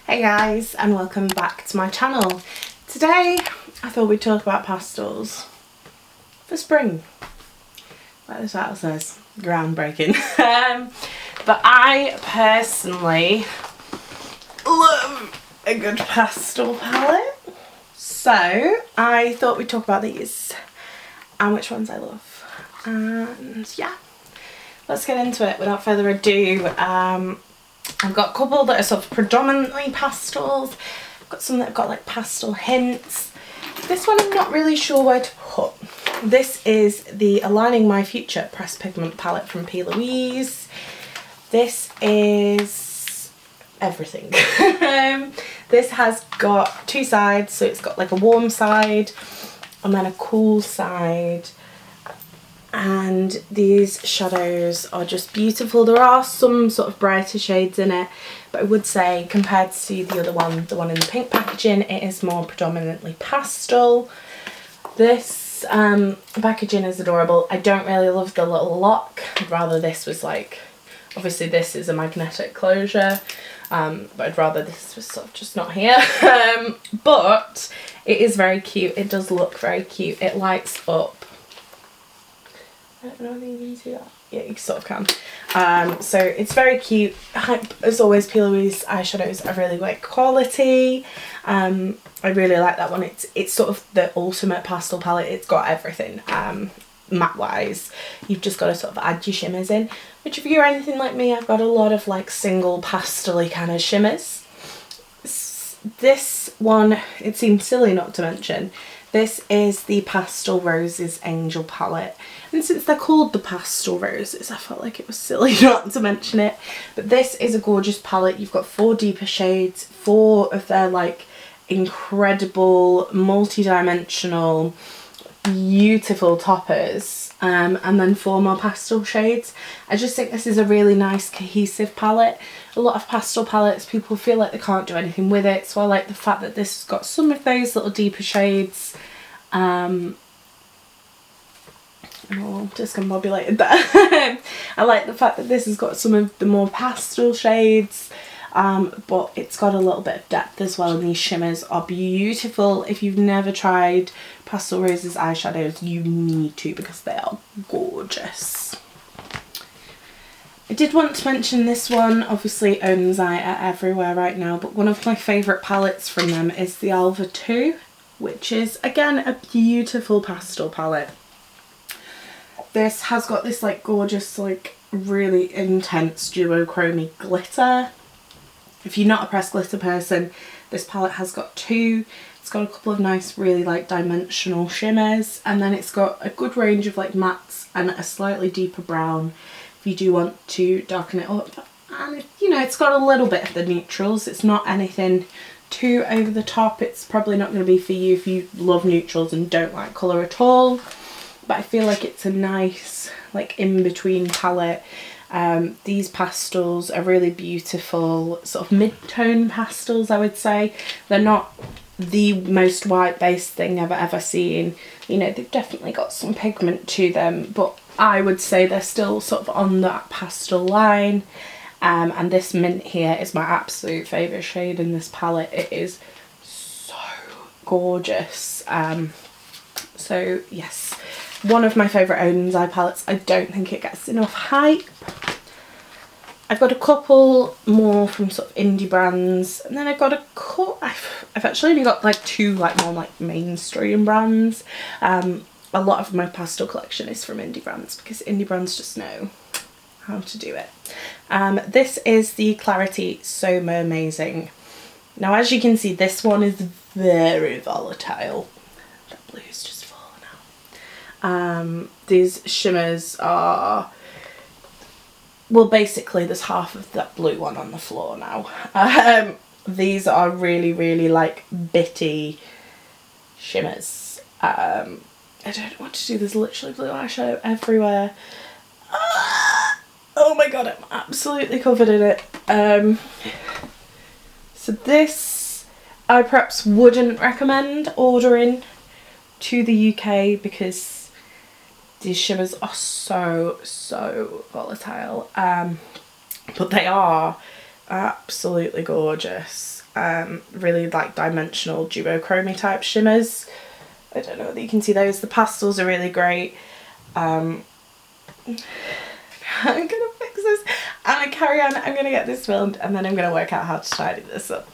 Hey guys, and welcome back to my channel. Today I thought we'd talk about pastels for spring. Like the title says, groundbreaking. But I personally love a good pastel palette. So I thought we'd talk about these and which ones I love. And yeah, let's get into it without further ado. I've got a couple that are sort of predominantly pastels. I've got some that have got like pastel hints. This one I'm not really sure where to put. This is the Aligning My Future Pressed Pigment palette from P. Louise. This is everything. This has got two sides, so it's got like a warm side and then a cool side. And these shadows are just beautiful. There are some sort of brighter shades in it, but I would say compared to the other one, the one in the pink packaging, it is more predominantly pastel. This packaging is adorable. I don't really love the little lock. I'd rather this was like, obviously this is a magnetic closure, but I'd rather this was sort of just not here. But it is very cute. It does look very cute. It lights up. I don't know whether you can see that. Yeah, you sort of can. So it's very cute. As always, P. Louise eyeshadows are really great quality. I really like that one. It's sort of the ultimate pastel palette. It's got everything. Matte wise, you've just got to sort of add your shimmers in. Which if you're anything like me, I've got a lot of like single pastel-y kind of shimmers. This one, it seems silly not to mention. This is the Pastel Roses Angel palette, and since they're called the Pastel Roses, I felt like it was silly not to mention it. But this is a gorgeous palette. You've got 4 deeper shades, 4 of their like incredible, multi-dimensional, beautiful toppers, and then 4 more pastel shades. I just think this is a really nice cohesive palette. A lot of pastel palettes, people feel like they can't do anything with it, so I like the fact that this has got some of those little deeper shades. Oh, discombobulated there. I like the fact that this has got some of the more pastel shades, but it's got a little bit of depth as well, and these shimmers are beautiful. If you've never tried Pastel Roses eyeshadows, you need to, because they are gorgeous. I did want to mention this one. Obviously Owns Eye are everywhere right now, but one of my favourite palettes from them is the Alva 2, which is again a beautiful pastel palette. This has got this like gorgeous, like really intense duochromy glitter. If you're not a pressed glitter person, this palette has got 2. It's got a couple of nice really like dimensional shimmers, and then it's got a good range of like mattes and a slightly deeper brown if you do want to darken it up. And you know, it's got a little bit of the neutrals. It's not anything too over the top. It's probably not going to be for you if you love neutrals and don't like colour at all, but I feel like it's a nice like in-between palette. These pastels are really beautiful, sort of mid-tone pastels, I would say. They're not the most white based thing I've ever seen. You know, they've definitely got some pigment to them, but I would say they're still sort of on that pastel line. And this mint here is my absolute favourite shade in this palette. It is so gorgeous. So yes, one of my favourite Owns Eye palettes. I don't think it gets enough hype. I've got a couple more from sort of indie brands, and then I've got a couple, I've actually only got like 2 like more like mainstream brands. A lot of my pastel collection is from indie brands, because indie brands just know how to do it. This is the Clarity So Mermazing. Now as you can see, this one is very volatile. That blue's just fallen out. These shimmers are, well, basically there's half of that blue one on the floor now. These are really, really like bitty shimmers. I don't know what to do. There's literally blue eyeshadow everywhere. Oh my god, I'm absolutely covered in it. So this I perhaps wouldn't recommend ordering to the UK, because these shimmers are so volatile, but they are absolutely gorgeous. really like dimensional duochrome type shimmers. I don't know whether you can see those. The pastels are really great. I'm gonna fix this. I'm gonna carry on. I'm gonna get this filmed and then I'm gonna work out how to tidy this up.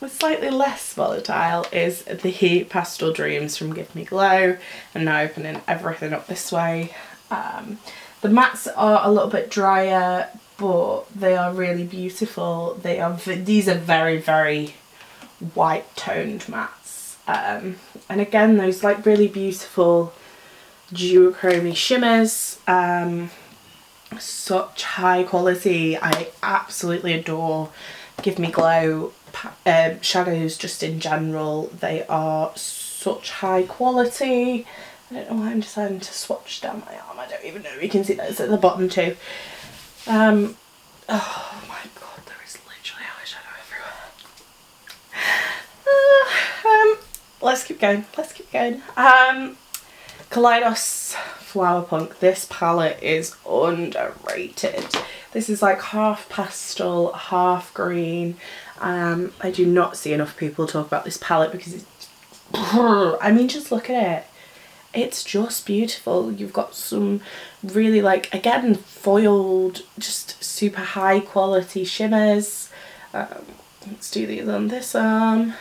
Slightly less volatile is the Pastel Dreams from Give Me Glow. I'm now opening everything up this way. The mattes are a little bit drier, but they are really beautiful. These are very, very white toned mattes. And again, those like really beautiful duochrome shimmers. Such high quality. I absolutely adore Give Me Glow shadows just in general. They are such high quality. I don't know why I'm deciding to swatch down my arm. I don't even know if you can see those at the bottom too. Oh my god, there is literally eyeshadow everywhere. Let's keep going. Kaleidos Flower Punk. This palette is underrated. This is like half pastel, half green. I do not see enough people talk about this palette because it's, I mean, just look at it. It's just beautiful. You've got some really like, again, foiled, just super high quality shimmers. Let's do these on this arm.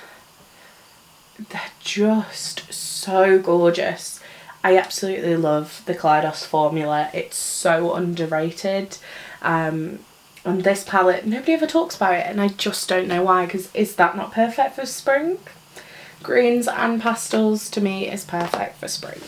They're just so gorgeous. I absolutely love the Kaleidos formula. It's so underrated. And this palette, nobody ever talks about it and I just don't know why, because is that not perfect for spring? Greens and pastels to me is perfect for spring.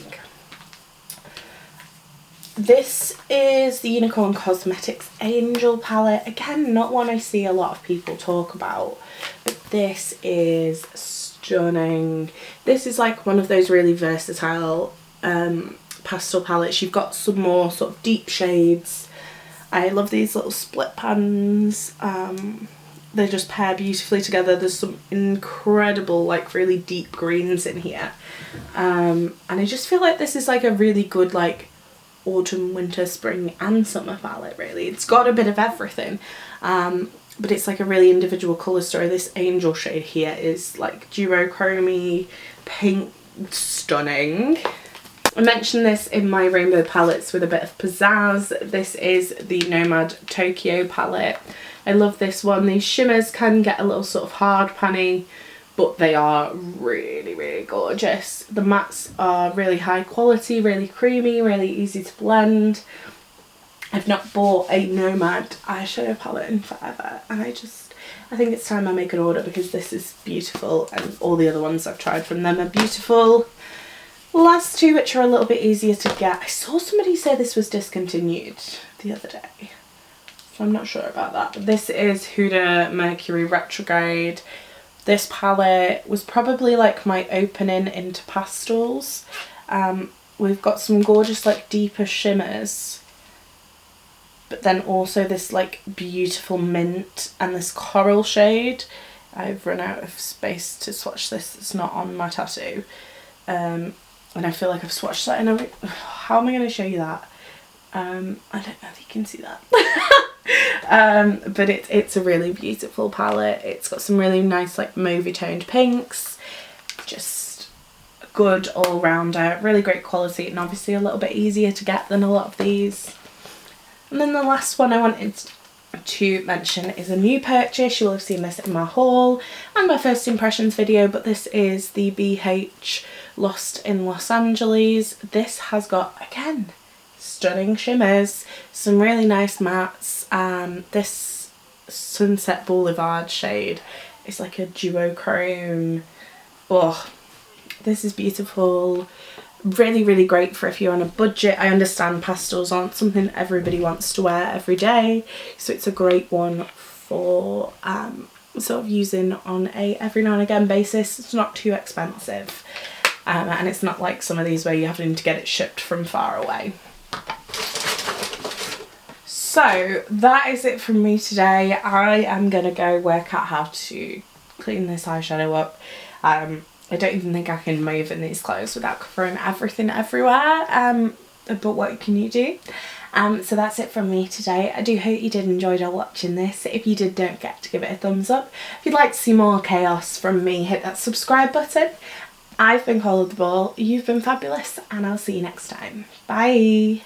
This is the Unicorn Cosmetics Angel palette. Again, not one I see a lot of people talk about, but this is stunning. This is like one of those really versatile pastel palettes. You've got some more sort of deep shades. I love these little split pans. They just pair beautifully together. There's some incredible like really deep greens in here, and I just feel like this is like a really good like autumn, winter, spring and summer palette really. It's got a bit of everything, but it's like a really individual colour story. This Angel shade here is like duochrome pink, stunning. I mentioned this in my rainbow palettes with a bit of pizzazz. This is the Nomad Tokyo palette. I love this one. These shimmers can get a little sort of hard panny, but they are really, really gorgeous. The mattes are really high quality, really creamy, really easy to blend. I've not bought a Nomad eyeshadow palette in forever, and I think it's time I make an order because this is beautiful and all the other ones I've tried from them are beautiful. Last two, which are a little bit easier to get. I saw somebody say this was discontinued the other day, so I'm not sure about that. But this is Huda Mercury Retrograde. This palette was probably like my opening into pastels. We've got some gorgeous like deeper shimmers, but then also this like beautiful mint and this coral shade. I've run out of space to swatch this. It's not on my tattoo. And I feel like I've swatched that in how am I going to show you that? I don't know if you can see that. But it's a really beautiful palette. It's got some really nice like mauvey toned pinks. Just a good all-rounder, really great quality, and obviously a little bit easier to get than a lot of these. And then the last one I wanted to mention is a new purchase. You will have seen this in my haul and my first impressions video, but this is the BH Lost in Los Angeles. This has got, again, stunning shimmers, some really nice mattes. This Sunset Boulevard shade is like a duochrome. Oh, this is beautiful. Really, really great for if you're on a budget. I understand pastels aren't something everybody wants to wear every day, so it's a great one for sort of using on a every now and again basis. It's not too expensive, and it's not like some of these where you're having to get it shipped from far away. So that is it from me today. I am gonna go work out how to clean this eyeshadow up. I don't even think I can move in these clothes without covering everything everywhere, but what can you do? So that's it from me today. I do hope you did enjoy watching this. If you did, don't forget to give it a thumbs up. If you'd like to see more chaos from me, hit that subscribe button. I've been Coleoftheball, you've been fabulous, and I'll see you next time. Bye!